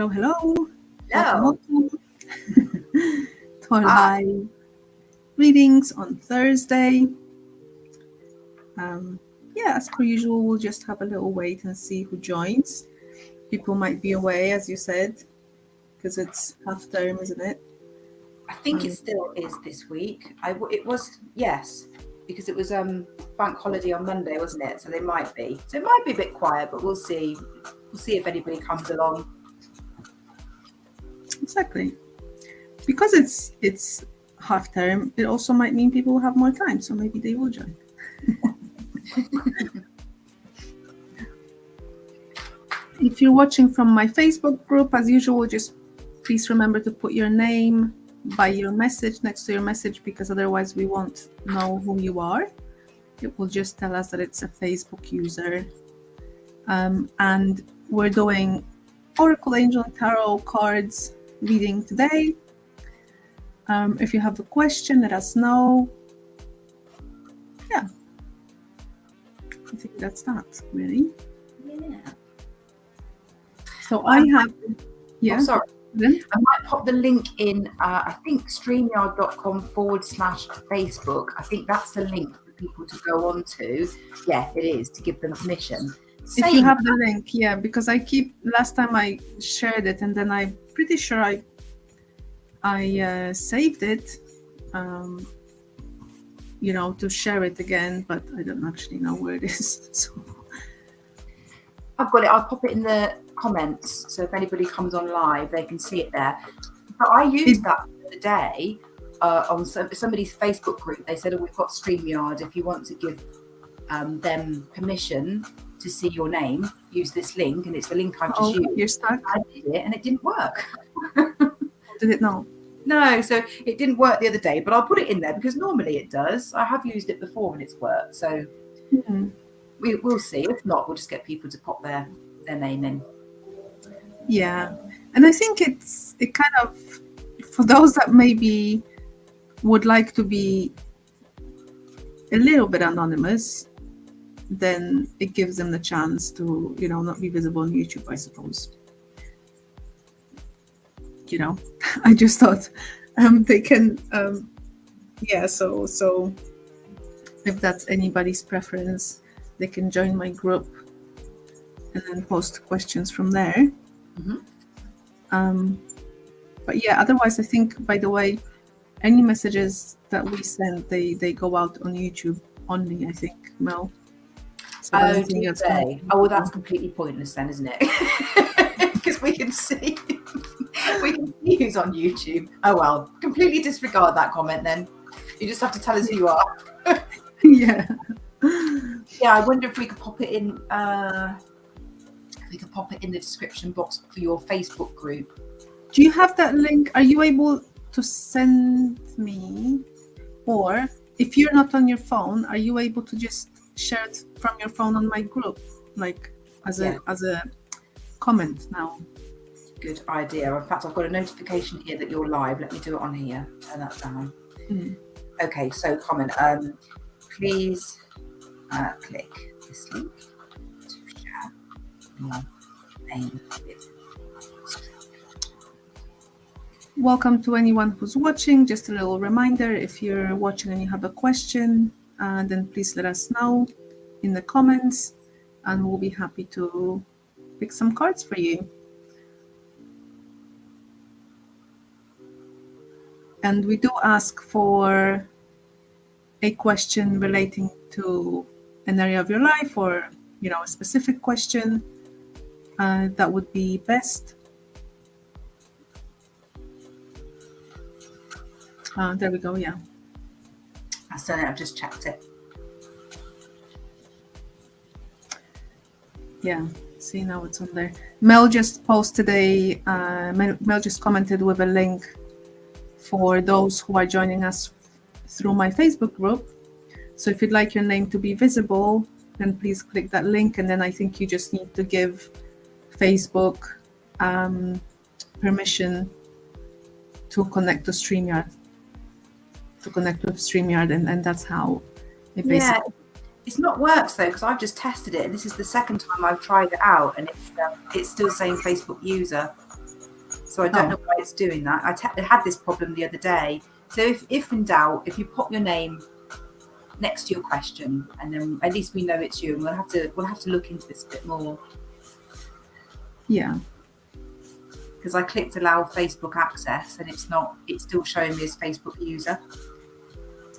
Hello, hello. Hello. Welcome to our Hi. live readings on Thursday. As per usual, we'll just have a little wait and see who joins. People might be away, as you said, because it's half term, isn't it? I think it still is this week. It was, yes, because it was bank holiday on Monday, wasn't it? So they might be. So it might be a bit quiet, but we'll see. We'll see if anybody comes along. Exactly. Because it's half term, it also might mean people will have more time, so maybe they will join. If you're watching from my Facebook group, as usual, just please remember to put your name by your message next to your message, because otherwise we won't know who you are. It will just tell us that it's a Facebook user. And we're doing Oracle Angel Tarot cards reading today. If you have a question, let us know. Yeah, I think that's that, really. Yeah. So I have. Yeah. Oh, sorry. Then? I might pop the link in, I think streamyard.com/Facebook. I think that's the link for people to go on to. Yeah, it is, to give them permission. If you have the link, yeah, because last time I shared it and then I'm pretty sure I saved it, to share it again, but I don't actually know where it is. So I've got it. I'll pop it in the comments, so if anybody comes on live, they can see it there. But I used that the other day on somebody's Facebook group. They said, "Oh, we've got StreamYard. If you want to give them permission to see your name, use this link." And it's the link I've just used. You're stuck. I did it, and it didn't work. Did it not? No, so it didn't work the other day, but I'll put it in there because normally it does. I have used it before and it's worked. So we'll see. If not, we'll just get people to pop their name in. Yeah, and I think it kind of, for those that maybe would like to be a little bit anonymous, then it gives them the chance to, not be visible on YouTube, I suppose. I just thought they can, so if that's anybody's preference, they can join my group and then post questions from there. But yeah, otherwise, I think, by the way, any messages that we send, they go out on YouTube only, I think, Mel. So well, that's completely pointless then, isn't it? Because we can see who's on YouTube. Oh well, completely disregard that comment then. You just have to tell us who you are. Yeah. Yeah, I wonder if we could pop it in. In the description box for your Facebook group. Do you have that link? Are you able to send me? Or if you're not on your phone, are you able to just share it from your phone on my group, like as a comment now? Good idea. In fact, I've got a notification here that you're live. Let me do it on here. Turn that down. Okay, so comment. Please click this link to share your name with. Welcome to anyone who's watching. Just a little reminder, if you're watching and you have a question, then please let us know in the comments and we'll be happy to pick some cards for you. And we do ask for a question relating to an area of your life or, a specific question that would be best. There we go, yeah. I've done it, I've just checked it. Yeah, see, now it's on there. Mel just posted Mel just commented with a link for those who are joining us through my Facebook group. So if you'd like your name to be visible, then please click that link, and then I think you just need to give Facebook permission to connect to StreamYard. And that's how it basically... It's not worked though, because I've just tested it, and this is the second time I've tried it out, and it's still saying Facebook user. So I don't know why it's doing that. I had this problem the other day. So if in doubt, if you pop your name next to your question, and then at least we know it's you, and we'll have to look into this a bit more. Yeah. Because I clicked allow Facebook access, and it's still showing me as Facebook user.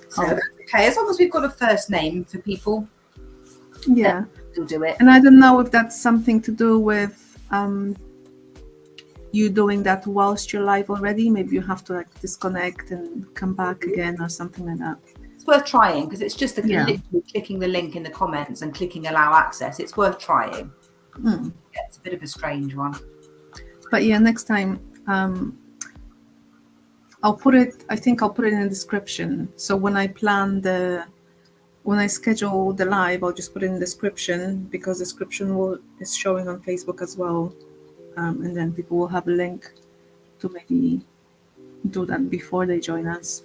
So okay, as long as we've got a first name for people, yeah, we'll do it. And I don't know if that's something to do with you doing that whilst you're live already. Maybe you have to like disconnect and come back again or something like that. It's worth trying, because it's just literally clicking the link in the comments and clicking allow access. It's worth trying. Yeah, it's a bit of a strange one. But yeah, next time I'll put it in the description. So when I schedule the live, I'll just put it in the description, because the description is showing on Facebook as well. And then people will have a link to maybe do that before they join us.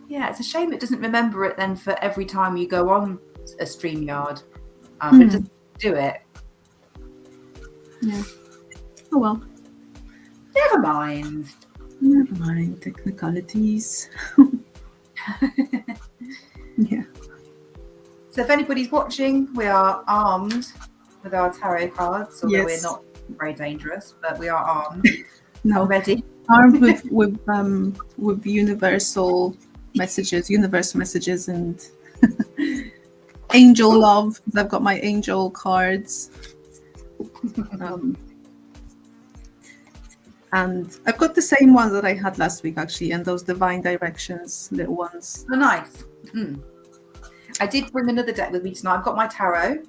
Yeah, it's a shame it doesn't remember it then for every time you go on a StreamYard. It doesn't do it. Yeah. Oh well. Never mind. Technicalities. Yeah. So if anybody's watching, we are armed with our tarot cards, although we're not very dangerous, but we are armed. Ready. Armed with universal messages, and angel love, because I've got my angel cards. And I've got the same ones that I had last week, actually, and those divine directions little ones. Oh, nice. I did bring another deck with me tonight. I've got my tarot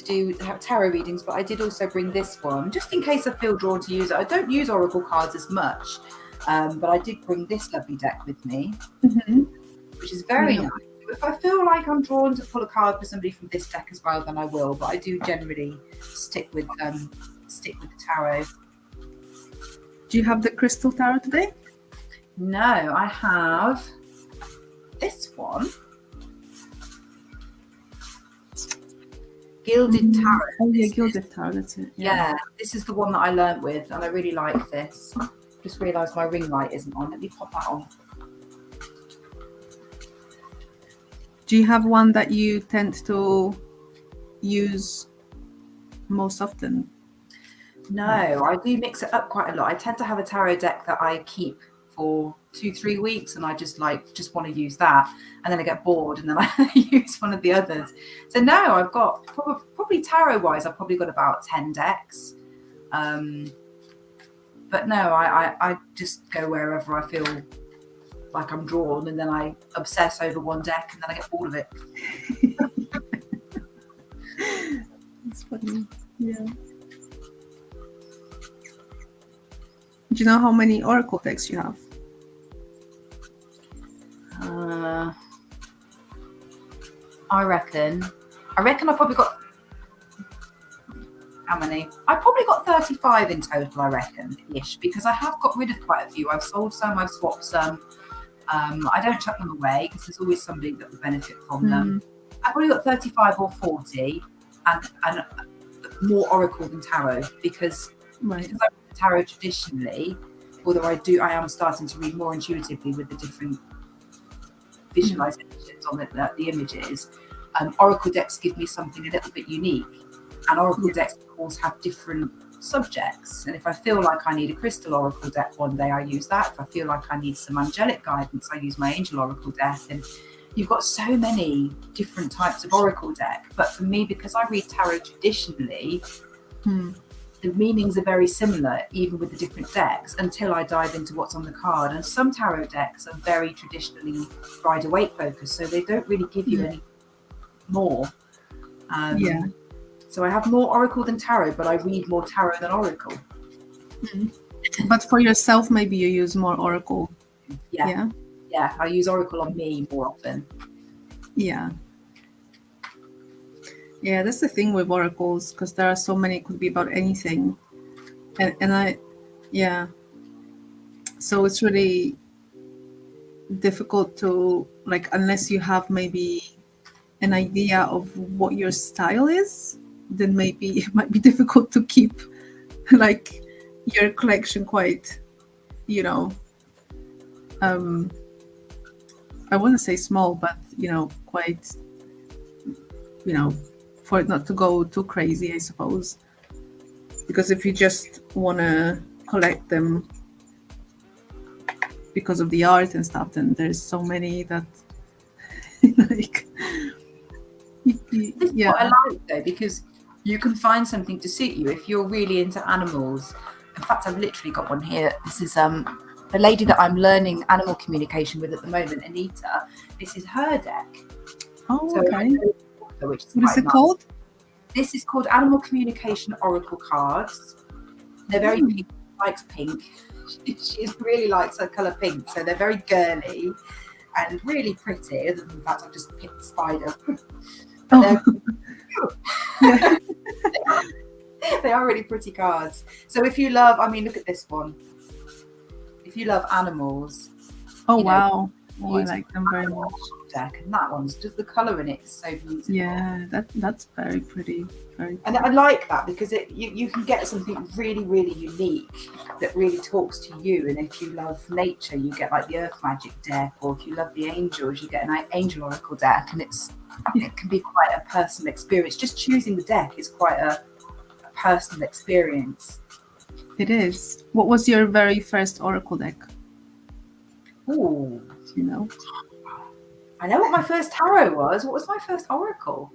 to have tarot readings, but I did also bring this one just in case I feel drawn to use it. I don't use oracle cards as much, but I did bring this lovely deck with me, which is very nice. If I feel like I'm drawn to pull a card for somebody from this deck as well, then I will. But I do generally stick with the tarot. Do you have the crystal tarot today? No, I have this one. Gilded Tarot. Oh yeah, Gilded Tarot, that's it. Yeah, this is the one that I learnt with, and I really like this. Just realised my ring light isn't on. Let me pop that on. Do you have one that you tend to use most often? No, I do mix it up quite a lot. I tend to have a tarot deck that I keep for 2-3 weeks, and I just want to use that, and then I get bored, and then I use one of the others. So no, I've got probably tarot wise, I've probably got about 10 decks. But no, I just go wherever I feel like I'm drawn, and then I obsess over one deck, and then I get bored of it. That's funny. Yeah. Do you know how many oracle decks you have? I reckon I probably got, how many? I probably got 35 in total, I reckon, ish, because I have got rid of quite a few. I've sold some, I've swapped some. I don't chuck them away, because there's always somebody that would benefit from them. I've probably got 35 or 40, and more oracle than tarot, because I read tarot traditionally, although I am starting to read more intuitively with the different visualizations on the images. Oracle decks give me something a little bit unique, and oracle decks of course have different subjects, and if I feel like I need a crystal oracle deck one day, I use that. If I feel like I need some angelic guidance, I use my angel oracle deck. And you've got so many different types of oracle deck, but for me, because I read tarot traditionally, the meanings are very similar, even with the different decks, until I dive into what's on the card. And some tarot decks are very traditionally Rider-Waite focused, so they don't really give you any more. So I have more oracle than tarot, but I read more tarot than oracle. But for yourself, maybe you use more oracle. Yeah, I use oracle on me more often. Yeah, that's the thing with oracles, because there are so many. It could be about anything, so it's really difficult to, like, unless you have maybe an idea of what your style is, then maybe it might be difficult to keep like your collection quite you know, I wouldn't say small, but quite, for it not to go too crazy, I suppose. Because if you just want to collect them because of the art and stuff, then there's so many that like This is yeah. what I like though, because you can find something to suit you if you're really into animals. In fact, I've literally got one here. This is the lady that I'm learning animal communication with at the moment, Anita. This is her deck. Oh, So okay. which is What is quite it nice. called? This is called Animal Communication Oracle Cards. They're very pink. She likes pink. She really likes her colour pink. So they're very girly and really pretty. Other than the fact I've just picked the spider. Yeah. They are really pretty cards. So if you love, I mean, look at this one. If you love animals. Oh, wow. Oh, I like them very much. Deck, and that one's just the colour in it is so beautiful. Yeah, that's very pretty. Very And I like that because you can get something really, really unique that really talks to you. And if you love nature, you get like the Earth Magic deck, or if you love the angels, you get an Angel Oracle deck, and it can be quite a personal experience. Just choosing the deck is quite a personal experience. It is. What was your very first Oracle deck? Ooh, You know? I know what my first tarot was. What was my first oracle?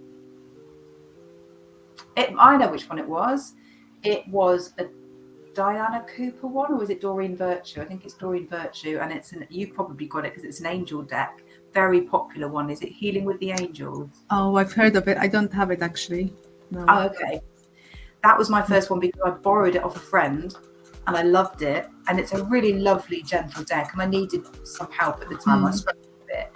I know which one it was. It was a Diana Cooper one, or was it Doreen Virtue? I think it's Doreen Virtue, and you probably got it because it's an angel deck. Very popular one. Is it Healing with the Angels? Oh, I've heard of it. I don't have it actually. No. Oh, okay. That was my first one because I borrowed it off a friend and I loved it. And it's a really lovely, gentle deck. And I needed some help at the time. I struggled with it.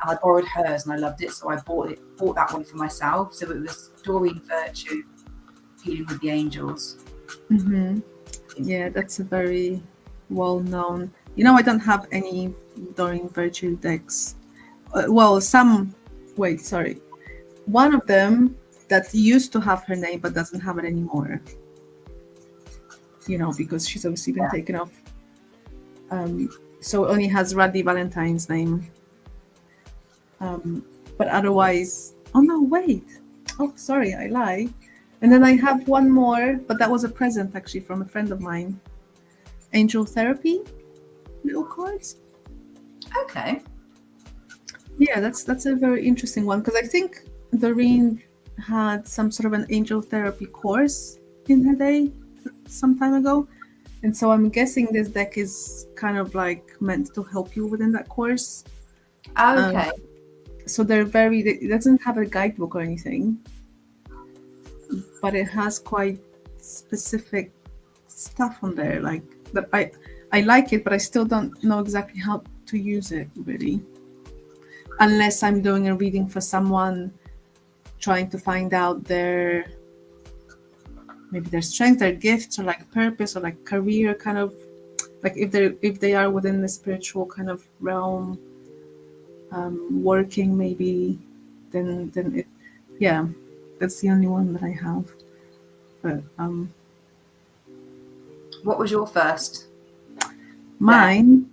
And I borrowed hers and I loved it. So I bought that one for myself. So it was Doreen Virtue, Healing with the Angels. Mm-hmm. Yeah, that's a very well-known. I don't have any Doreen Virtue decks. One of them that used to have her name but doesn't have it anymore. Because she's obviously been taken off. So it only has Raddy Valentine's name. But otherwise, oh no, wait. Oh, sorry, I lie. And then I have one more, but that was a present actually from a friend of mine. Angel Therapy, little cards. Okay. Yeah, that's a very interesting one because I think Doreen had some sort of an angel therapy course in her day some time ago. And so I'm guessing this deck is kind of like meant to help you within that course. Okay. So it doesn't have a guidebook or anything, but it has quite specific stuff on there. Like that, I like it, but I still don't know exactly how to use it really, unless I'm doing a reading for someone, trying to find out maybe their strengths, their gifts, or like purpose, or like career, kind of like if they are within the spiritual kind of realm, working maybe, then it, yeah, that's the only one that I have. But what was your first? Mine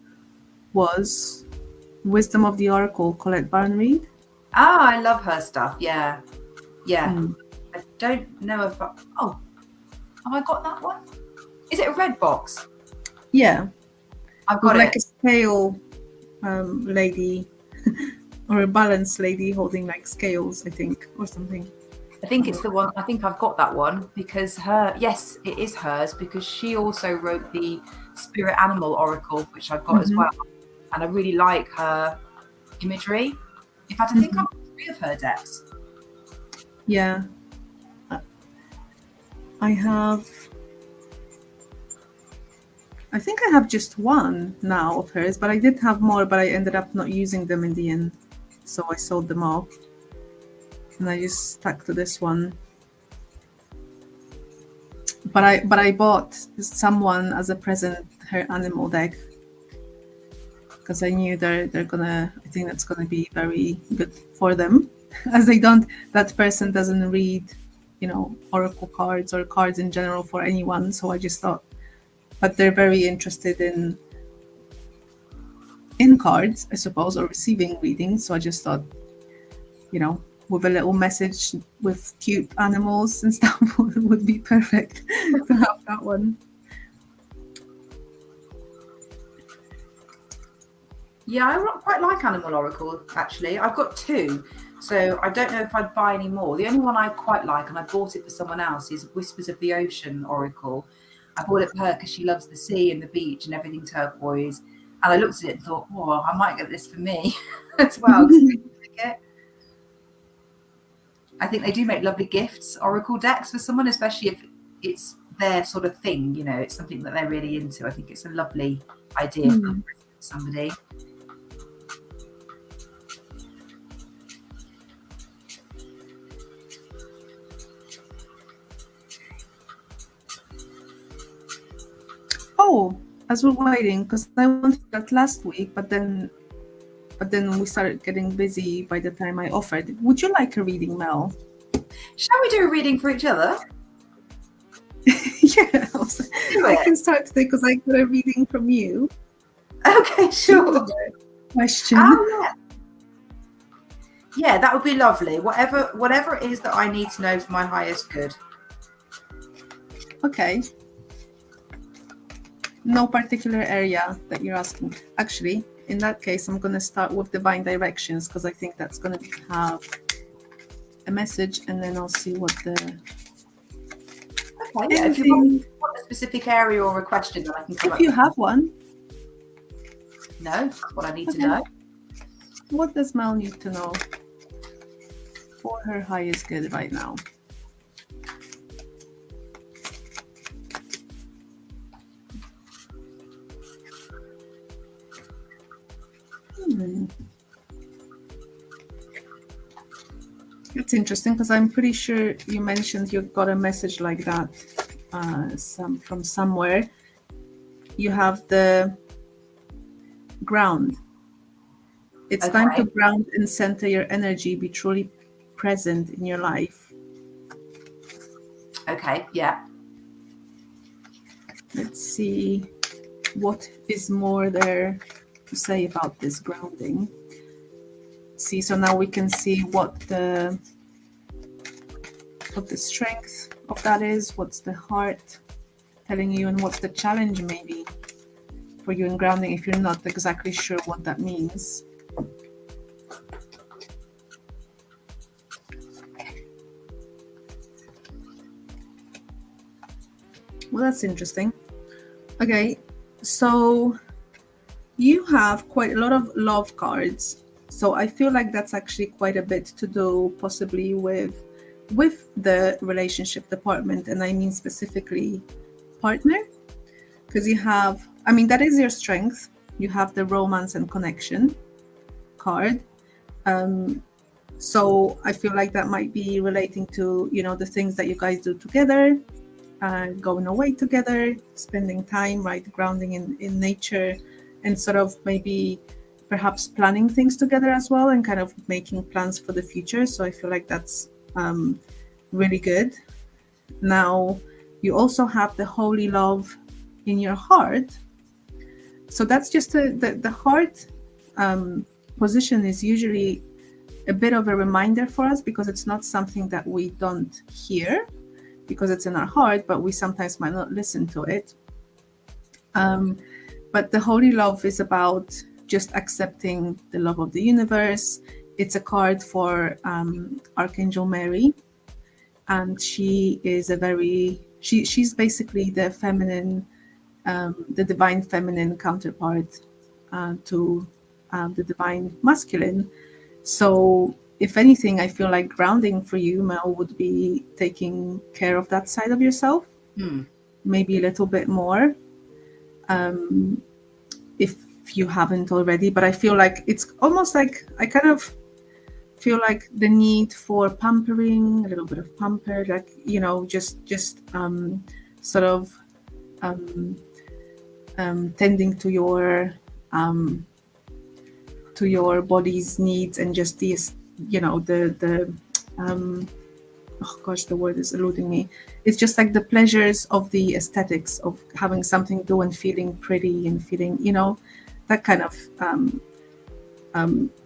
was Wisdom of the Oracle, Colette Barnreed. Ah, I love her stuff. Yeah. I don't know if have I got that one? Is it a red box? Yeah, I've got like a scale lady or a balanced lady holding like scales, I think, or something. I think it's the one. I think I've got that one because yes, it is hers because she also wrote the Spirit Animal Oracle, which I've got as well, and I really like her imagery. In fact, I think I've got 3 of her decks. Yeah, I think I have just one now of hers, but I did have more, but I ended up not using them in the end, so I sold them off. And I just stuck to this one. But I bought someone as a present her animal deck because I knew I think that's gonna be very good for them, as that person doesn't read, oracle cards or cards in general for anyone. So I just thought, but they're very interested in in cards, I suppose, or receiving readings. So I just thought, with a little message with cute animals and stuff would be perfect to have that one. Yeah, I quite like Animal Oracle, actually. I've got 2, so I don't know if I'd buy any more. The only one I quite like, and I bought it for someone else, is Whispers of the Ocean Oracle. I bought it for her because she loves the sea and the beach and everything turquoise. And I looked at it and thought, oh, I might get this for me as well. I think they do make lovely gifts, Oracle decks, for someone, especially if it's their sort of thing, it's something that they're really into. I think it's a lovely idea for somebody. Oh, as we're waiting, because I wanted that last week, but then we started getting busy by the time I offered. Would you like a reading, Mel? Shall we do a reading for each other? Yeah, I can start today because I got a reading from you. Okay, sure. Question. Yeah, that would be lovely. Whatever it is that I need to know for my highest good. Okay. No particular area that you're asking. Actually, in that case, I'm going to start with divine directions because I think that's going to have a message, and then I'll see what the... Okay, yeah, if you want a specific area or a question, then I can come If you have one. No, what I need to know. What does Mel need to know for her highest good right now? It's interesting because I'm pretty sure you mentioned you got a message like that from somewhere. You have the ground. It's time to ground and center your energy, be truly present in your life. Okay, yeah. Let's see what is more there to say about this grounding. See, so now we can see what the strength of that is, what's the heart telling you, and what's the challenge maybe for you in grounding if you're not exactly sure what that means. Well, that's interesting. Okay, so you have quite a lot of love cards. So I feel like that's actually quite a bit to do possibly with the relationship department, and I mean specifically partner, because you have, I mean, that is your strength. You have the romance and connection card. So I feel like that might be relating to, the things that you guys do together, going away together, spending time, right, grounding in nature, and sort of maybe perhaps planning things together as well, and kind of making plans for the future. So I feel like that's really good. Now, you also have the holy love in your heart. So that's just the heart position is usually a bit of a reminder for us, because it's not something that we don't hear because it's in our heart, but we sometimes might not listen to it. But the holy love is about just accepting the love of the universe. It's a card for Archangel Mary, and she is she's basically the feminine, the divine feminine counterpart to the divine masculine. So if anything, I feel like grounding for you, Mel, would be taking care of that side of yourself, maybe a little bit more, if you haven't already. But I feel like it's almost like I kind of feel like the need for pampering, a little bit of pamper, like, just sort of tending to your body's needs, and just these, the oh gosh, the word is eluding me. It's just like the pleasures of the aesthetics of having something do and feeling pretty and feeling, that kind of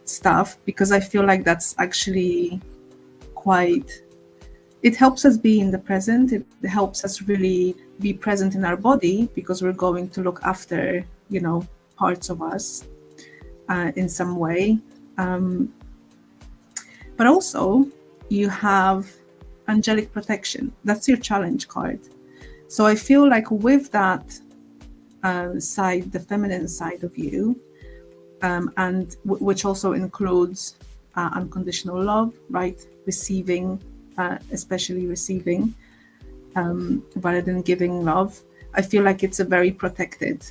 stuff, because I feel like that's actually quite, it helps us be in the present. It helps us really be present in our body, because we're going to look after, you know, parts of us in some way. But also you have angelic protection. That's your challenge card. So I feel like with that side, the feminine side of you, and which also includes unconditional love, right? Receiving, especially receiving, rather than giving love. I feel like it's a very protected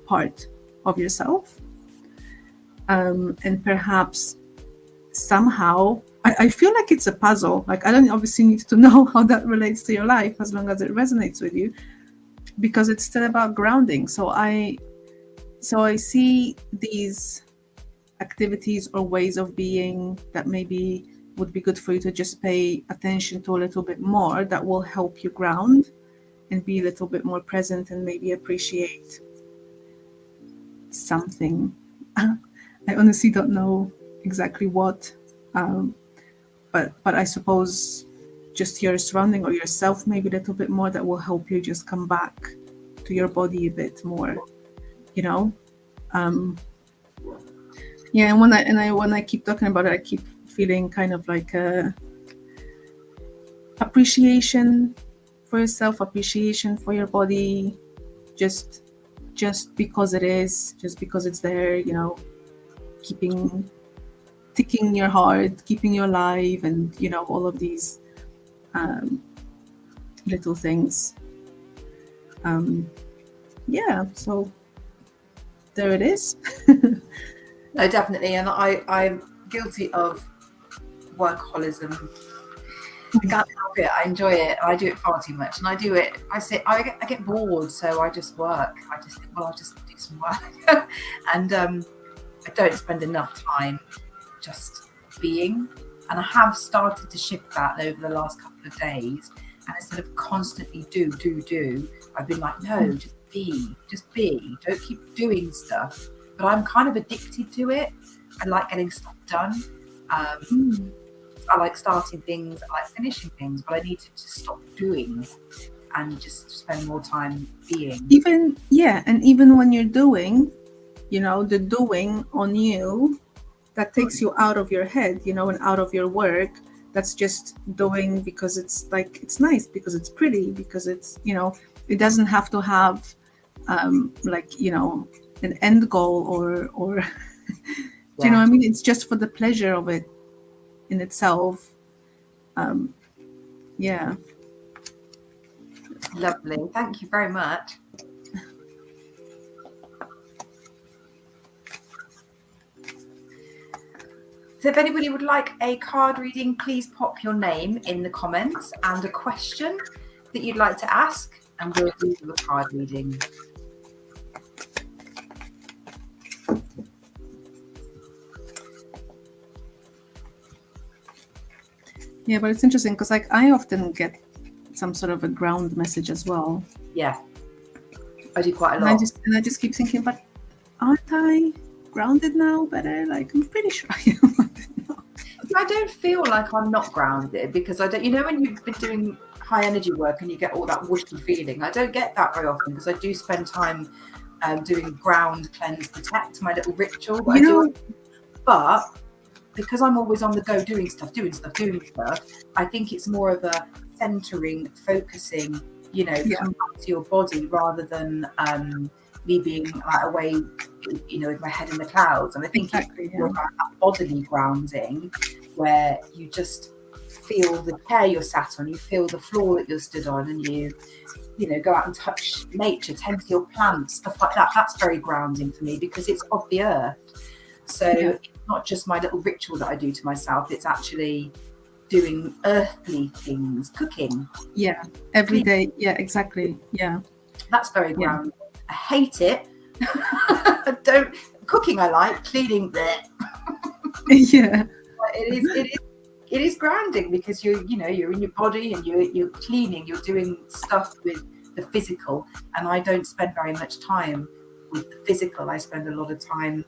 part of yourself. And perhaps somehow, I feel like it's a puzzle. Like, I don't obviously need to know how that relates to your life, as long as it resonates with you, because it's still about grounding. So I see these activities or ways of being that maybe would be good for you to just pay attention to a little bit more, that will help you ground and be a little bit more present and maybe appreciate something. I honestly don't know exactly what, but I suppose just your surrounding or yourself maybe a little bit more, that will help you just come back to your body a bit more, you know. Yeah, and when I keep talking about it, I keep feeling kind of like a appreciation for yourself, appreciation for your body, just because it is, just because it's there, you know, ticking your heart, keeping you alive, and, you know, all of these little things. Yeah, so there it is. No, definitely. And I'm guilty of workaholism. I can't help it. I enjoy it. I do it far too much, and I do it. I get bored, so I just work. I just think, well, I'll just do some work, and I don't spend enough time just being. And I have started to shift that over the last couple of days. And instead of constantly do, I've been like, no, just be. Don't keep doing stuff. But I'm kind of addicted to it. I like getting stuff done. I like starting things, I like finishing things, but I need to just stop doing and just spend more time being. And even when you're doing, you know, the doing on you, that takes you out of your head, you know, and out of your work. That's just doing because it's like, it's nice, because it's pretty, because it's, you know, it doesn't have to have like, you know, an end goal or do you know what I mean? It's just for the pleasure of it in itself. Yeah. Lovely. Thank you very much. So if anybody would like a card reading, please pop your name in the comments and a question that you'd like to ask, and we'll do the card reading. Yeah, but it's interesting because, like, I often get some sort of a ground message as well. Yeah, I do quite a lot. And I just keep thinking, but aren't I grounded now? Better, like, I'm pretty sure I am. I don't feel like I'm not grounded, because I don't. You know, when you've been doing high energy work and you get all that whooshy feeling, I don't get that very often, because I do spend time doing ground, cleanse, protect, my little ritual. But because I'm always on the go, doing stuff, I think it's more of a centering, focusing, you know, come back to your body, rather than me being like away, you know, with my head in the clouds. And I think it's more about that bodily grounding, where you just feel the chair you're sat on, you feel the floor that you're stood on, and you know, go out and touch nature, tend to your plants, stuff like that. That's very grounding for me, because it's of the earth. So it's not just my little ritual that I do to myself, it's actually doing earthly things, cooking. Yeah, every day. Yeah, exactly. Yeah. That's very grounding. I hate it. Cooking I like, cleaning there. Yeah. It is grounding, because you're in your body, and you're cleaning, you're doing stuff with the physical, and I don't spend very much time with the physical. I spend a lot of time.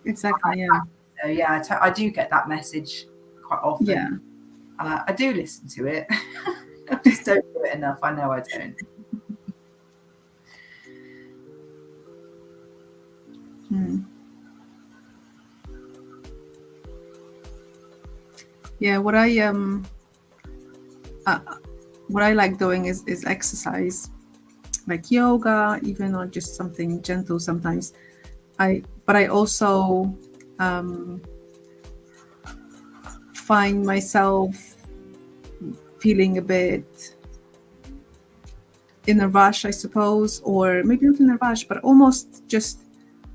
Exactly. Yeah. So yeah, I do get that message quite often. Yeah. And I do listen to it. I just don't do it enough. I know I don't. Yeah, what I like doing is exercise, like yoga, even, or just something gentle sometimes. But I also find myself feeling a bit in a rush, I suppose, or maybe not in a rush, but almost just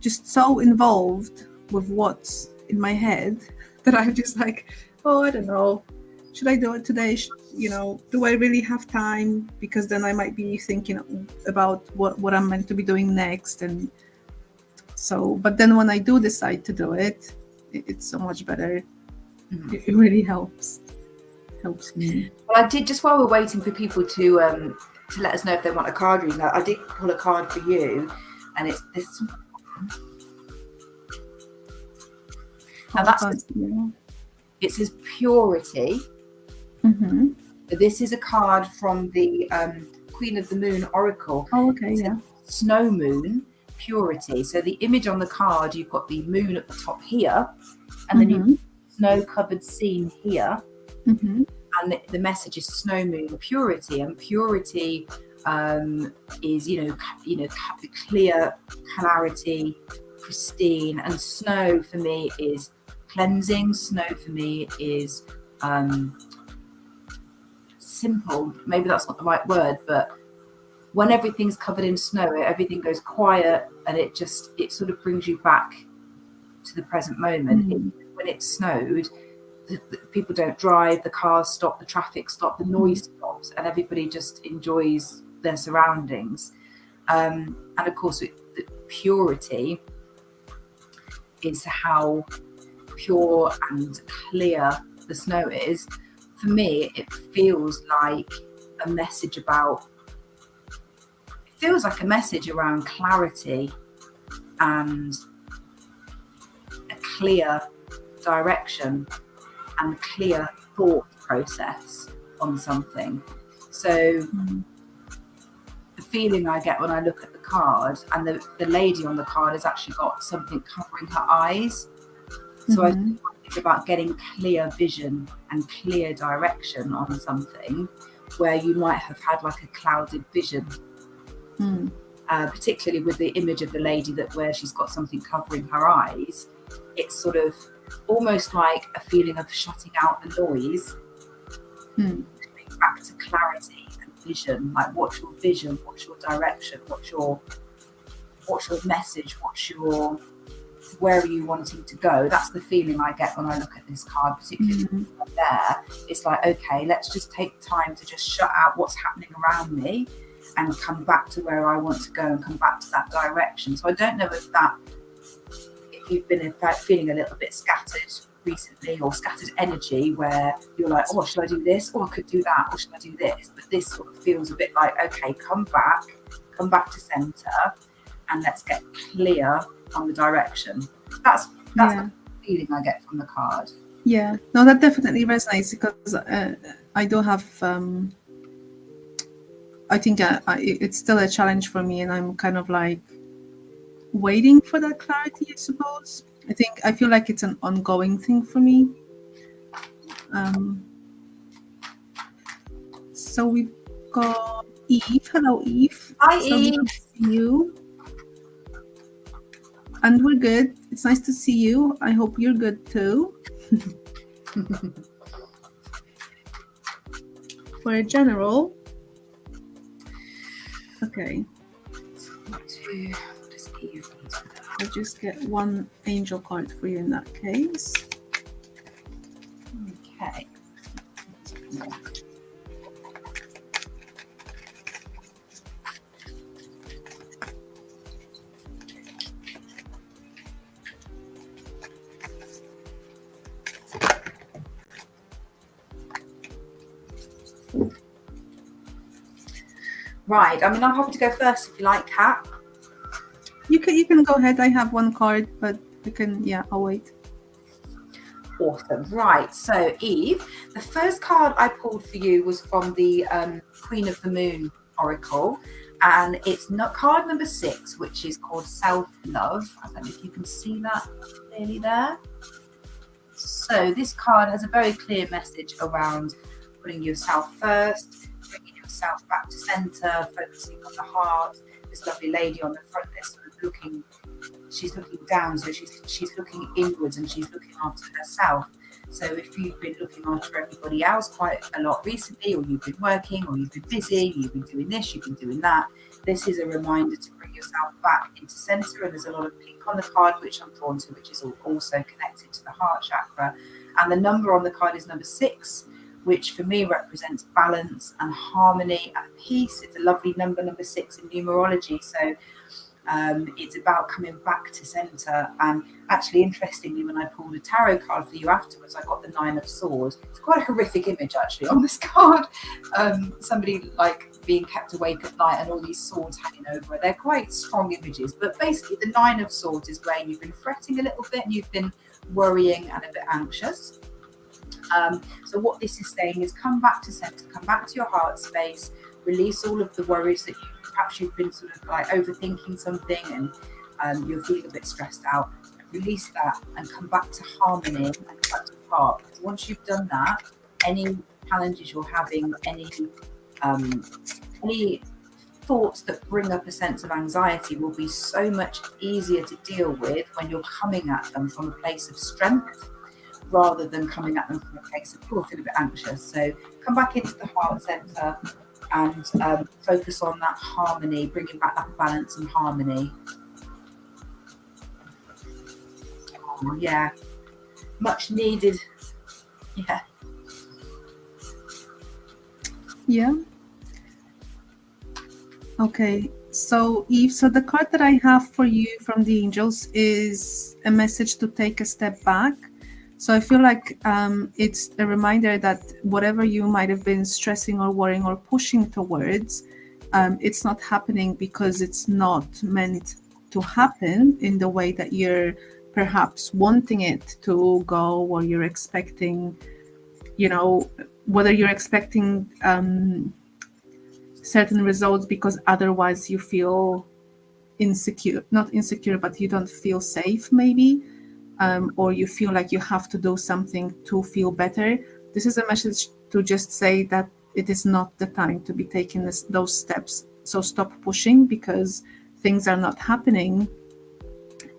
so involved with what's in my head that I'm just like, oh, I don't know, should I do it today? Do I really have time? Because then I might be thinking about what I'm meant to be doing next. And so, but then when I do decide to do it, it's so much better. It really helps me. Well, I did, just while we're waiting for people to let us know if they want a card reading, I did pull a card for you, and it's this. And it says purity. Mm-hmm. This is a card from the Queen of the Moon Oracle. Oh, okay, yeah. Snow moon, purity. So the image on the card, you've got the moon at the top here, and then you've got snow-covered scene here. Mm-hmm. And the message is snow moon, purity. And purity is, clear, clarity, pristine. And snow for me is cleansing. Snow for me is simple. Maybe that's not the right word, but when everything's covered in snow, everything goes quiet, and it sort of brings you back to the present moment. When it snowed, the people don't drive, the cars stop, the traffic stops, the noise stops, and everybody just enjoys their surroundings. And of course, the purity is how pure and clear the snow is. For me, it feels like a message around clarity and a clear direction and clear thought process on something. So the feeling I get when I look at the card, and the lady on the card has actually got something covering her eyes. So I think it's about getting clear vision and clear direction on something where you might have had like a clouded vision. Particularly with the image of the lady where she's got something covering her eyes. It's sort of almost like a feeling of shutting out the noise, coming back to clarity and vision. Like, what's your vision? What's your direction? What's your message? Where are you wanting to go? That's the feeling I get when I look at this card, particularly there. It's like, okay, let's just take time to just shut out what's happening around me and come back to where I want to go and come back to that direction. So I don't know if you've been in fact feeling a little bit scattered recently, or scattered energy where you're like, oh, should I do this? Or I could do that, or should I do this? But this sort of feels a bit like, okay, come back to center, and let's get clear on the direction. That's the feeling I get from the card. Yeah, no, that definitely resonates, because I do have I think it's still a challenge for me, and I'm kind of like waiting for that clarity, I suppose. I feel like it's an ongoing thing for me. So we've got Eve. Hello, Eve. Hi, Eve. Good to see you. And we're good. It's nice to see you. I hope you're good too. For a general. Okay. I'll just get one angel card for you in that case. Okay. Right, I mean, I'm happy to go first if you like, Kat. You can go ahead. I have one card, but you can, I'll wait. Awesome. Right. So, Eve, the first card I pulled for you was from the Queen of the Moon Oracle, and it's not card number 6, which is called Self-Love. I don't know if you can see that clearly there. So, this card has a very clear message around putting yourself first, bringing yourself back to center, focusing on the heart. This lovely lady on the front there sort of looking, she's looking down, so she's looking inwards and she's looking after herself. So if you've been looking after everybody else quite a lot recently, or you've been working, or you've been busy, you've been doing this, you've been doing that, this is a reminder to bring yourself back into center. And there's a lot of pink on the card, which I'm drawn to, which is also connected to the heart chakra. And the number on the card is number 6, which for me represents balance and harmony and peace. It's a lovely number 6 in numerology. So it's about coming back to center. And actually, interestingly, when I pulled a tarot card for you afterwards, I got the 9 of Swords. It's quite a horrific image, actually, on this card. Somebody like being kept awake at night and all these swords hanging over it. They're quite strong images. But basically, the 9 of Swords is where you've been fretting a little bit and you've been worrying and a bit anxious. So what this is saying is come back to center, come back to your heart space, release all of the worries that perhaps you've been sort of like overthinking something and you're feeling a bit stressed out. Release that and come back to harmony and come back to the heart. Because once you've done that, any challenges you're having, any thoughts that bring up a sense of anxiety will be so much easier to deal with when you're coming at them from a place of strength, rather than coming at them from a place of, I feel a bit anxious. So come back into the heart center and focus on that harmony, bringing back that balance and harmony. Oh, yeah, much needed. Yeah. Yeah. Okay. So Eve, so the card that I have for you from the angels is a message to take a step back. So I feel like it's a reminder that whatever you might have been stressing or worrying or pushing towards, it's not happening because it's not meant to happen in the way that you're perhaps wanting it to go, or you're expecting, whether you're expecting certain results because otherwise you feel not insecure, but you don't feel safe maybe. Or you feel like you have to do something to feel better. This is a message to just say that it is not the time to be taking those steps. So stop pushing because things are not happening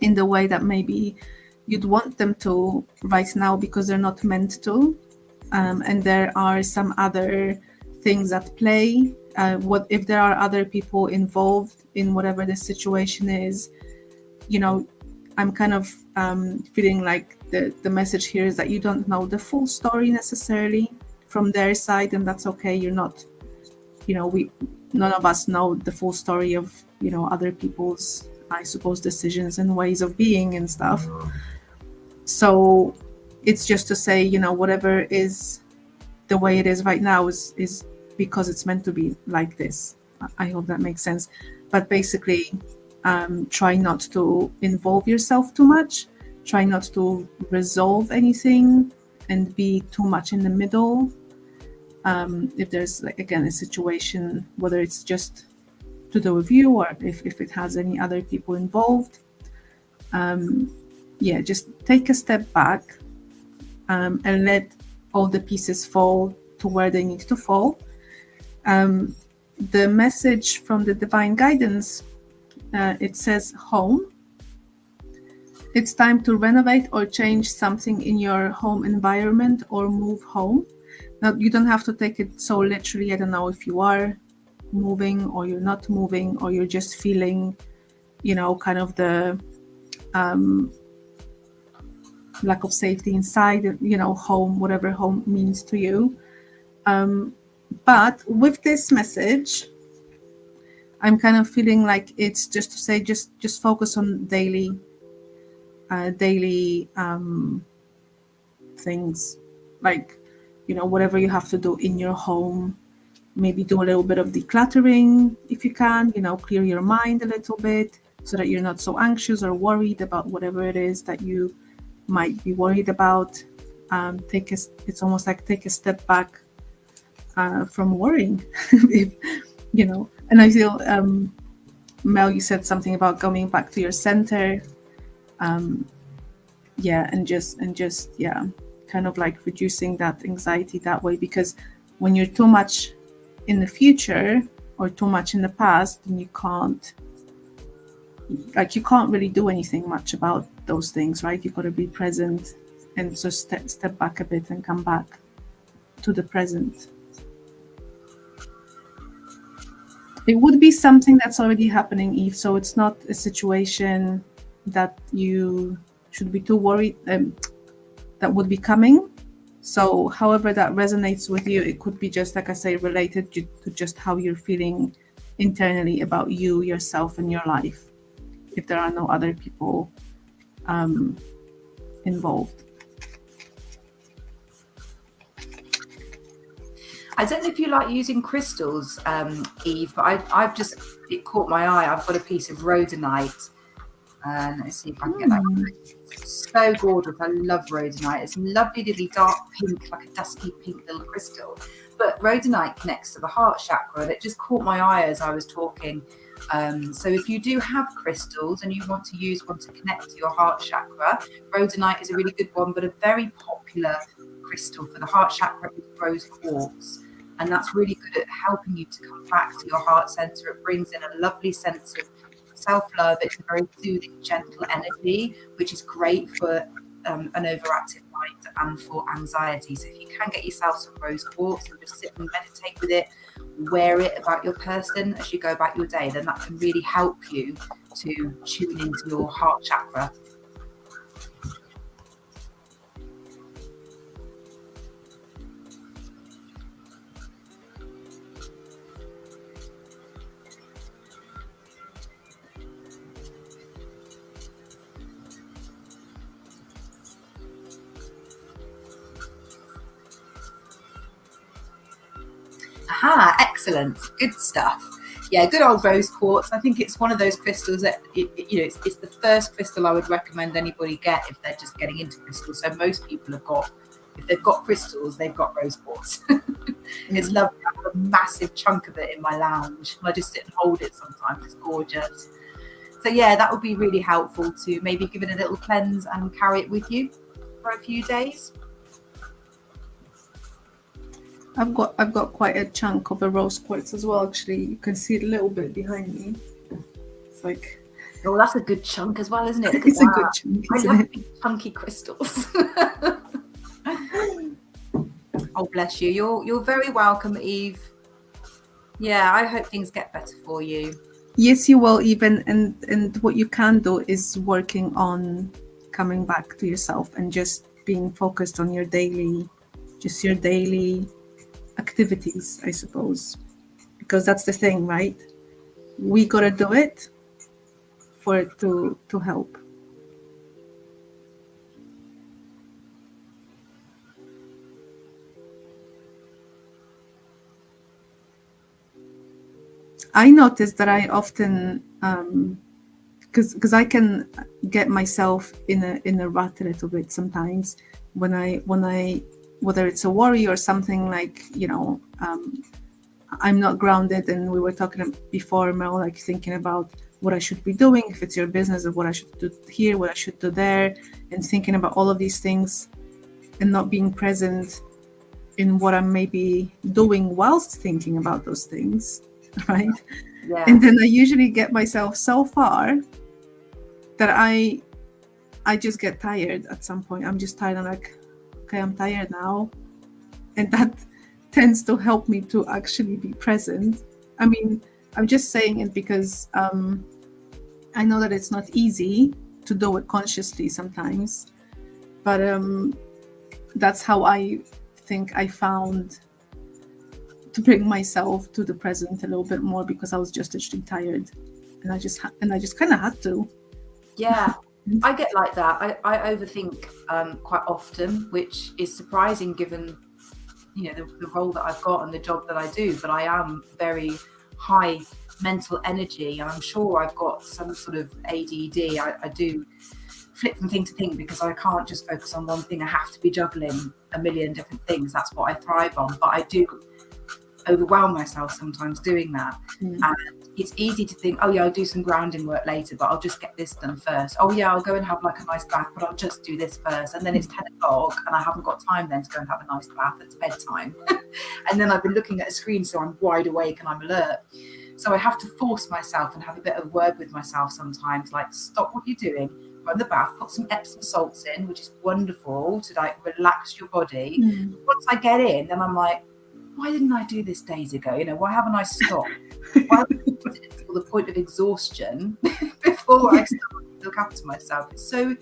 in the way that maybe you'd want them to right now, because they're not meant to. And there are some other things at play. What if there are other people involved in whatever the situation is? I'm kind of feeling like the message here is that you don't know the full story necessarily from their side, and that's okay. You're not, none of us know the full story of, other people's, I suppose, decisions and ways of being and stuff. So it's just to say, whatever is the way it is right now is because it's meant to be like this. I hope that makes sense. But basically, try not to involve yourself too much. Try not to resolve anything and be too much in the middle. If there's, a situation, whether it's just to do with you or if it has any other people involved, just take a step back and let all the pieces fall to where they need to fall. The message from the divine guidance, it says home. It's time to renovate or change something in your home environment or move home. Now, you don't have to take it so literally. I don't know if you are moving or you're not moving, or you're just feeling, kind of the lack of safety inside, home, whatever home means to you. But with this message, I'm kind of feeling like it's just to say, just focus on daily things, like, whatever you have to do in your home. Maybe do a little bit of decluttering if you can, clear your mind a little bit, so that you're not so anxious or worried about whatever it is that you might be worried about. It's almost like take a step back from worrying. If, and I feel, Mel, you said something about coming back to your center. And just kind of like reducing that anxiety that way, because when you're too much in the future or too much in the past, then you can't really do anything much about those things, right? You've got to be present and so step back a bit and come back to the present. It would be something that's already happening, Eve, so it's not a situation that you should be too worried that would be coming. So however that resonates with you, it could be just, like I say, related to just how you're feeling internally about you, yourself, and your life, if there are no other people involved. I don't know if you like using crystals, Eve, but it caught my eye. I've got a piece of rhodonite. Let's see if I can get that. It's so gorgeous. I love rhodonite. It's a lovely little dark pink, like a dusky pink little crystal. But rhodonite connects to the heart chakra, and it just caught my eye as I was talking. So if you do have crystals and you want to use one to connect to your heart chakra, rhodonite is a really good one, but a very popular crystal for the heart chakra is rose quartz. And that's really good at helping you to come back to your heart center. It brings in a lovely sense of self-love. It's a very soothing, gentle energy, which is great for an overactive mind and for anxiety. So if you can get yourself some rose quartz and just sit and meditate with it, wear it about your person as you go about your day, then that can really help you to tune into your heart chakra. Aha, excellent. Good stuff. Yeah, good old rose quartz. I think it's one of those crystals that, it's the first crystal I would recommend anybody get if they're just getting into crystals. So most people if they've got crystals, they've got rose quartz. It's lovely. I have a massive chunk of it in my lounge. I just sit and hold it sometimes. It's gorgeous. So yeah, that would be really helpful to maybe give it a little cleanse and carry it with you for a few days. I've got quite a chunk of a rose quartz as well. Actually, you can see it a little bit behind me. It's like, oh, that's a good chunk as well, isn't it? It's a good chunk. I love big chunky crystals. Oh, bless you. You're very welcome, Eve. Yeah, I hope things get better for you. Yes, you will, even. And what you can do is working on coming back to yourself and just being focused on your daily activities, I suppose, because that's the thing, right? We gotta do it for it to help. I noticed that I often, because I can get myself in a rut a little bit sometimes when I whether it's a worry or something like, I'm not grounded. And we were talking before, Mel, like thinking about what I should be doing, if it's your business, of what I should do here, what I should do there, and thinking about all of these things and not being present in what I'm maybe doing whilst thinking about those things, right? Yeah. And then I usually get myself so far that I just get tired at some point. I'm just tired. I'm like, okay, I'm tired now. And that tends to help me to actually be present. I mean, I'm just saying it because I know that it's not easy to do it consciously sometimes, but that's how I think I found to bring myself to the present a little bit more, because I was just actually tired, and I just kind of had to. Yeah, I get like that. I overthink quite often, which is surprising given the role that I've got and the job that I do. But I am very high mental energy, and I'm sure I've got some sort of ADD. I do flip from thing to thing because I can't just focus on one thing. I have to be juggling a million different things. That's what I thrive on. But I do overwhelm myself sometimes doing that. And it's easy to think, oh yeah, I'll do some grounding work later, but I'll just get this done first. Oh yeah, I'll go and have like a nice bath, but I'll just do this first. And then it's 10 o'clock and I haven't got time then to go and have a nice bath. It's bedtime. And then I've been looking at a screen, so I'm wide awake and I'm alert. So I have to force myself and have a bit of word with myself sometimes, like stop what you're doing, go in the bath, put some Epsom salts in, which is wonderful to like relax your body. Once I get in, then I'm like, why didn't I do this days ago? You know, why haven't I stopped? Why haven't I put it until the point of exhaustion before I start to look after myself? It's so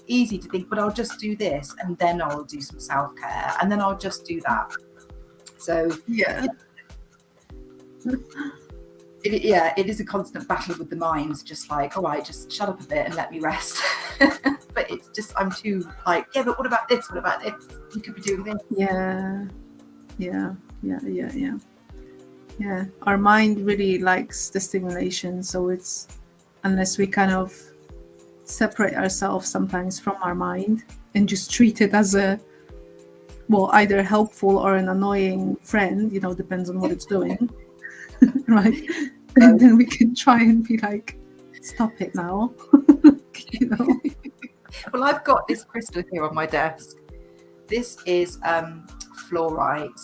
easy to think, but I'll just do this and then I'll do some self-care and then I'll just do that. So Yeah. It is a constant battle with the mind, just like, all right, just shut up a bit and let me rest. But it's just, I'm too like, yeah, but what about this? What about this? You could be doing this. Yeah. Our mind really likes the stimulation, so it's, unless we kind of separate ourselves sometimes from our mind and just treat it as a, well, either helpful or an annoying friend, you know, depends on what it's doing. Right? And then we can try and be like, stop it now. You know? Well, I've got this crystal here on my desk. This is fluorite.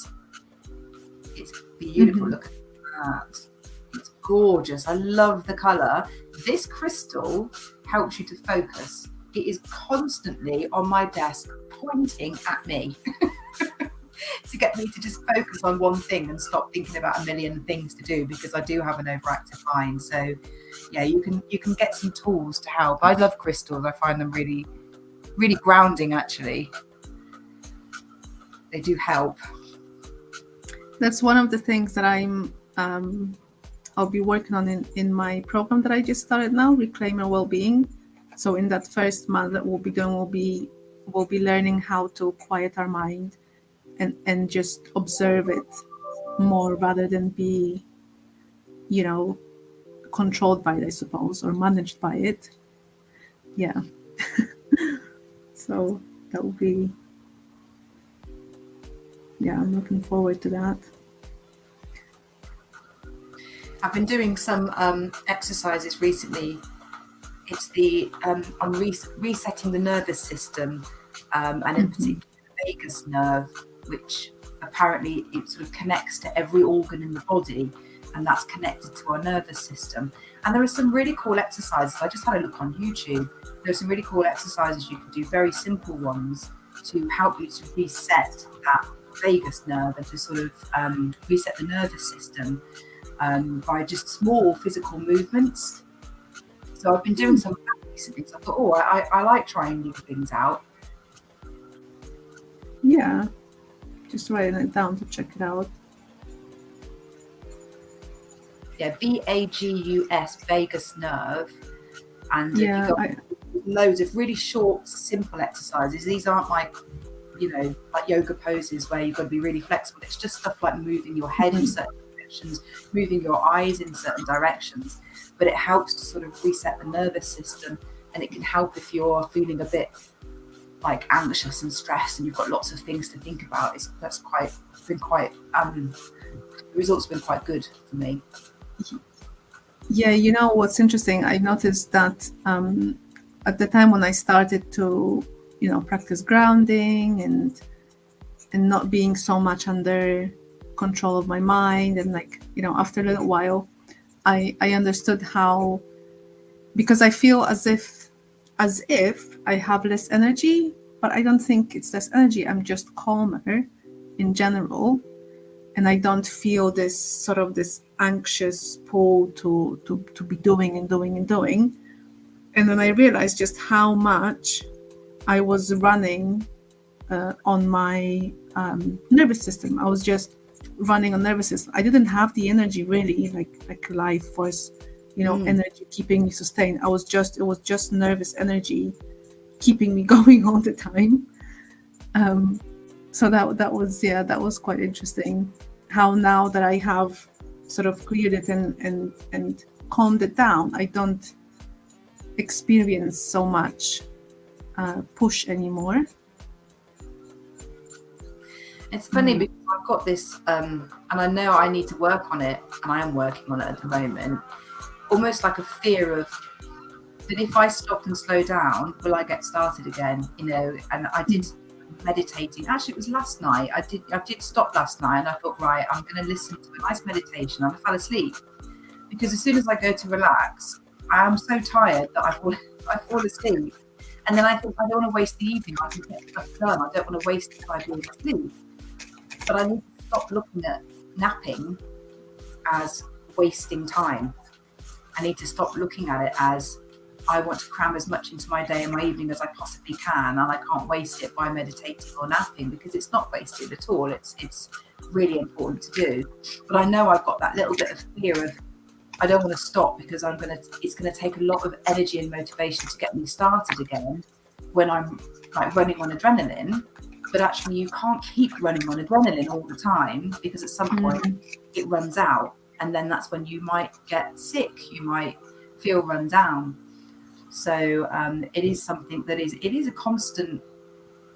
It's beautiful. Look at that. It's gorgeous. I love the colour. This crystal helps you to focus. It is constantly on my desk pointing at me to get me to just focus on one thing and stop thinking about a million things to do, because I do have an overactive mind. So yeah, you can get some tools to help. I love crystals. I find them really, really grounding, actually. They do help. That's one of the things that I'll be working on in my program that I just started now, Reclaim Your Wellbeing. So in that first month that we'll be doing, we'll be learning how to quiet our mind and just observe it more rather than be, you know, controlled by it, I suppose, or managed by it. Yeah. So that will be, yeah, I'm looking forward to that. I've been doing some exercises recently. It's the on resetting the nervous system, and in particular the vagus nerve, which apparently it sort of connects to every organ in the body, and that's connected to our nervous system. And there are some really cool exercises. I just had a look on YouTube. There are some really cool exercises you can do, very simple ones, to help you to reset that vagus nerve and to sort of reset the nervous system by just small physical movements. So I've been doing some of that recently. So I thought, I like trying new things out. Yeah, just writing it down to check it out. Yeah, VAGUS, vagus nerve. And Yeah, you've got loads of really short, simple exercises. These aren't like, you know, like yoga poses where you've got to be really flexible. It's just stuff like moving your head in certain directions, moving your eyes in certain directions. But it helps to sort of reset the nervous system, and it can help if you're feeling a bit like anxious and stressed and you've got lots of things to think about. The results have been quite good for me. Yeah, you know what's interesting? I noticed that at the time when I started to, you know, practice grounding and not being so much under control of my mind, and like, you know, after a little while, I understood how, because I feel as if I have less energy, but I don't think it's less energy. I'm just calmer in general. And I don't feel this sort of this anxious pull to be doing. And then I realized just how much I was running on my nervous system. I was just running on nervous system. I didn't have the energy really, like life force, you know, energy keeping me sustained. It was just nervous energy keeping me going all the time. So that was quite interesting. How now that I have sort of cleared it and calmed it down, I don't experience so much push anymore. It's funny because I've got this, and I know I need to work on it, and I am working on it at the moment, almost like a fear of that if I stop and slow down, will I get started again? You know, and I did meditating. Actually, it was last night. I did stop last night, and I thought, right, I'm going to listen to a nice meditation, and I fell asleep because as soon as I go to relax, I am so tired that I fall asleep, and then I think I don't want to waste the evening. I can get stuff done. I don't want to waste it by being asleep. But I need to stop looking at napping as wasting time. I need to stop looking at it as I want to cram as much into my day and my evening as I possibly can, and I can't waste it by meditating or napping, because it's not wasted at all. It's really important to do. But I know I've got that little bit of fear of I don't want to stop because it's gonna take a lot of energy and motivation to get me started again when I'm like running on adrenaline. But actually you can't keep running on adrenaline all the time, because at some point it runs out, and then that's when you might get sick, you might feel run down. So it is something that it is a constant,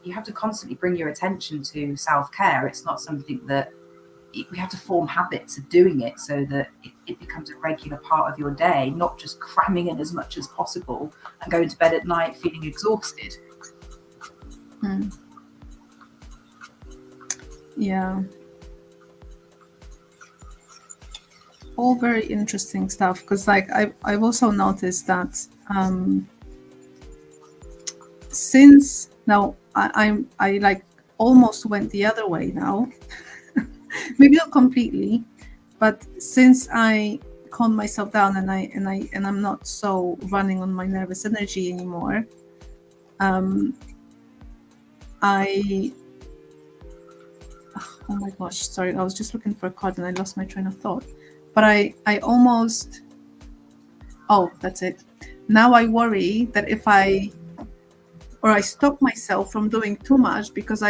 you have to constantly bring your attention to self-care. It's not something that we have to form habits of doing it so that it becomes a regular part of your day, not just cramming in as much as possible and going to bed at night feeling exhausted. Yeah. All very interesting stuff, because like I've also noticed that since now I like almost went the other way now. Maybe not completely, but since I calm myself down and I'm not so running on my nervous energy anymore, oh my gosh, sorry, I was just looking for a card and I lost my train of thought. But I almost, that's it. Now I worry that if I stop myself from doing too much because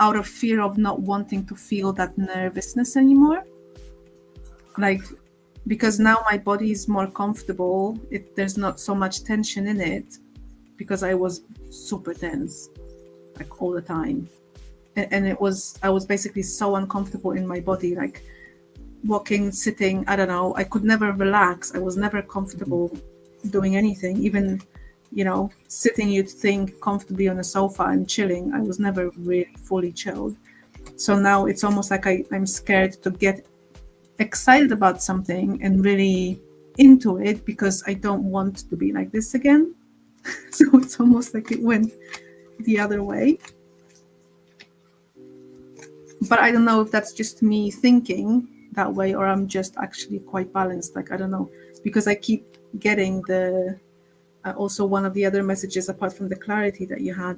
out of fear of not wanting to feel that nervousness anymore. Like, because now my body is more comfortable, there's not so much tension in it, because I was super tense, like all the time. And I was basically so uncomfortable in my body, like walking, sitting, I don't know, I could never relax. I was never comfortable doing anything, even, sitting, you'd think, comfortably on a sofa and chilling. I was never really fully chilled. So now it's almost like I'm scared to get excited about something and really into it, because I don't want to be like this again. So it's almost like it went the other way. But I don't know if that's just me thinking that way, or I'm just actually quite balanced. Like, I don't know, because I keep getting also one of the other messages, apart from the clarity that you had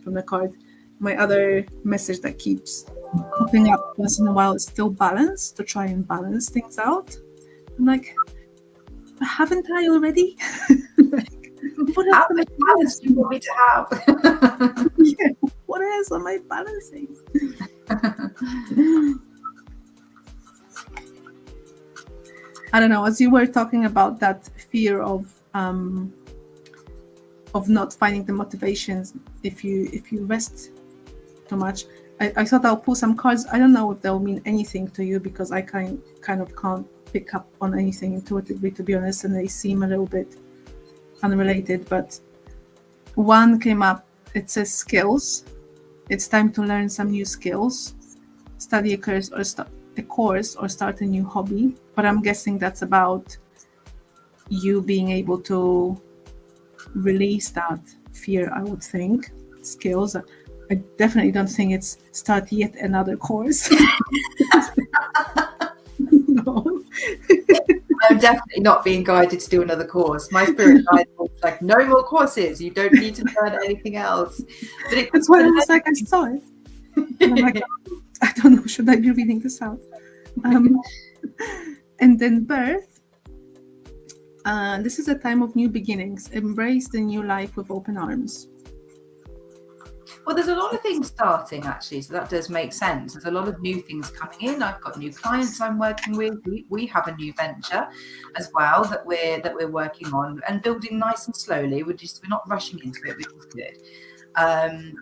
from the card, my other message that keeps popping up once in a while is still balance, to try and balance things out. I'm like, haven't I already? Like, what else am I balance do you want me to have? Yeah, what else am I balancing? I don't know, as you were talking about that fear of not finding the motivations if you rest too much, I thought I'll pull some cards. I don't know if they'll mean anything to you, because I kind of can't pick up on anything intuitively, to be honest, and they seem a little bit unrelated. But one came up, it says skills. It's time to learn some new skills, study a course or start a new hobby. But I'm guessing that's about you being able to release that fear, I would think. Skills. I definitely don't think it's start yet another course. No. I'm definitely not being guided to do another course. My spirit guide was like, no more courses. You don't need to learn anything else. But that's why I was like, I saw it. And I'm like, I don't know, should I be reading this out? And then birth. This is a time of new beginnings. Embrace the new life with open arms. Well, there's a lot of things starting actually, so that does make sense. There's a lot of new things coming in. I've got new clients I'm working with. We have a new venture as well that we're working on and building nice and slowly. We're not rushing into it, which is good.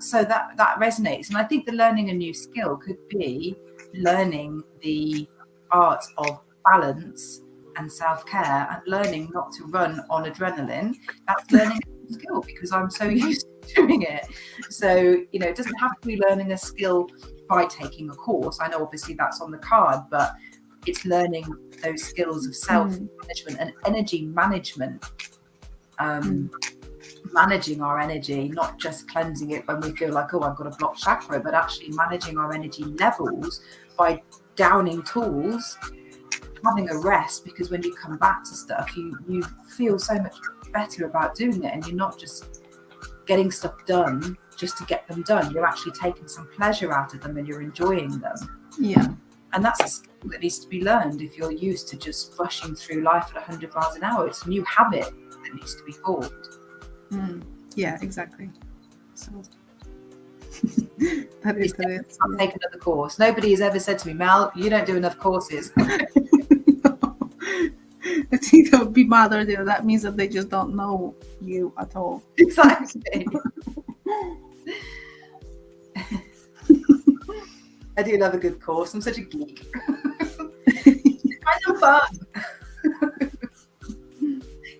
So that resonates, and I think the learning a new skill could be learning the art of balance and self-care, and learning not to run on adrenaline. That's learning a new skill because I'm so used to doing it. So, you know, it doesn't have to be learning a skill by taking a course. I know obviously that's on the card, but it's learning those skills of self-management and energy management. Managing our energy, not just cleansing it when we feel like, oh, I've got a blocked chakra, but actually managing our energy levels by downing tools, having a rest, because when you come back to stuff, you feel so much better about doing it, and you're not just getting stuff done just to get them done. You're actually taking some pleasure out of them and you're enjoying them. Yeah. And that's a skill that needs to be learned if you're used to just rushing through life at 100 miles an hour. It's a new habit that needs to be formed. Yeah, exactly. So that is it. I'll take another course. Nobody has ever said to me, Mel, you don't do enough courses. No. I think that would be mother there. That means that they just don't know you at all. Exactly. I do love a good course. I'm such a geek. It's kind of fun.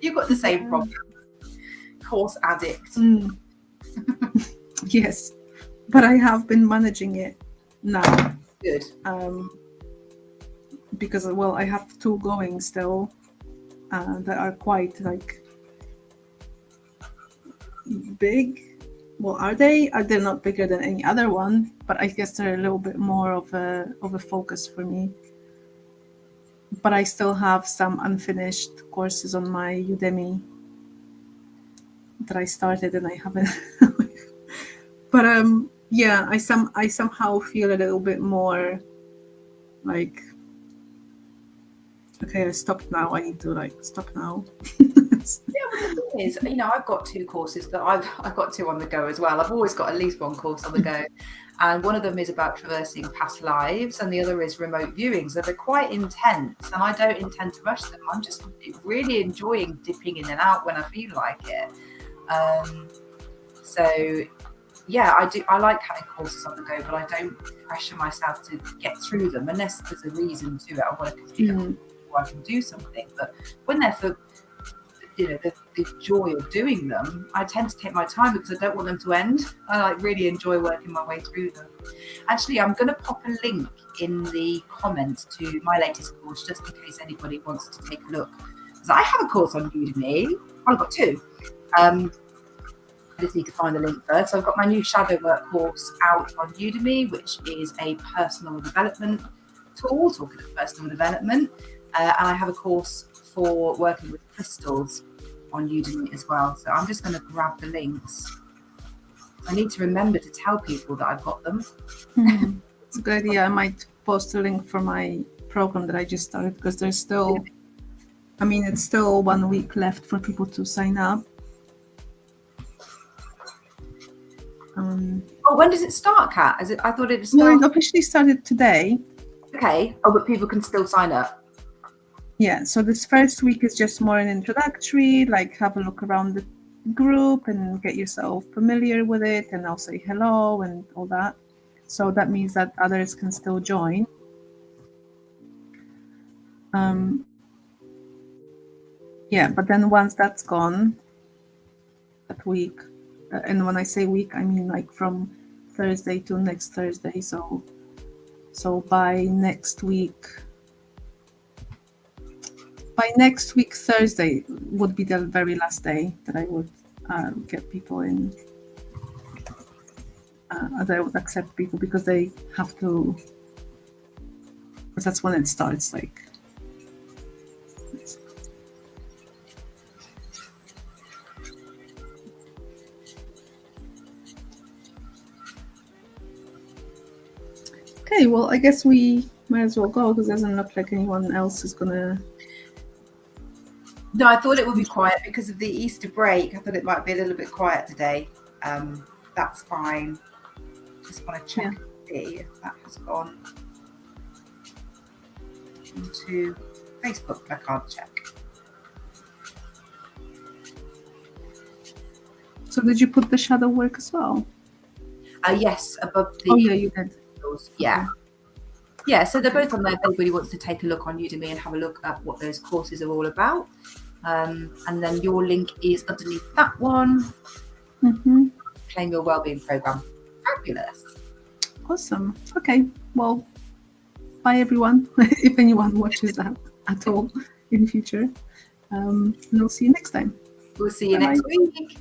You've got the same problem. Course addict. Yes, but I have been managing it now. Good. Because, well, I have 2 going still that are quite like big. Well, are they? They're not bigger than any other one, but I guess they're a little bit more of a focus for me. But I still have some unfinished courses on my Udemy that I started and I haven't. But yeah, I somehow feel a little bit more like, okay, I stopped now. I need to stop now. Yeah, well, the thing is, you know, I've got 2 courses that I've got 2 on the go as well. I've always got at least 1 course on the go, and one of them is about traversing past lives, and the other is remote viewing. So they're quite intense, and I don't intend to rush them. I'm just really enjoying dipping in and out when I feel like it. So yeah, I like having courses on the go, but I don't pressure myself to get through them unless there's a reason to it. I want to complete them before I can do something. But when they're for, you know, the joy of doing them, I tend to take my time because I don't want them to end. I really enjoy working my way through them. Actually, I'm going to pop a link in the comments to my latest course, just in case anybody wants to take a look. Because I have a course on Udemy. I've got 2. I just need to find the link first. So I've got my new shadow work course out on Udemy, which is a personal development tool, talking of personal development. And I have a course for working with crystals on Udemy as well. So I'm just going to grab the links. I need to remember to tell people that I've got them. It's a good idea. I might post a link for my program that I just started, because there's still, I mean, it's still 1 week left for people to sign up. Oh, when does it start, Kat? Is it? I thought it started. Well, it officially started today. Okay. Oh, but people can still sign up. Yeah. So this first week is just more an introductory, like have a look around the group and get yourself familiar with it, and I'll say hello and all that. So that means that others can still join. Yeah, but then once that's gone, that week, and when I say week, I mean like from Thursday to next Thursday. So by next week Thursday would be the very last day that I would get people in. That I would accept people, because they have to, because that's when it starts. Like, okay, well, I guess we might as well go, because it doesn't look like anyone else is gonna. No, I thought it would be quiet because of the Easter break. I thought it might be a little bit quiet today. that's fine. Just want to check and see if that has gone into Facebook. I can't check. So did you put the shadow work as well? Yes, above the. Oh yeah, you did. Yeah. Yeah, so they're both on there if anybody wants to take a look on Udemy and have a look at what those courses are all about. And then your link is underneath that one. Mm-hmm. Claim your wellbeing program. Fabulous. Awesome. Okay. Well, bye everyone. If anyone watches that at all in future. And we'll see you next time. We'll see you next week.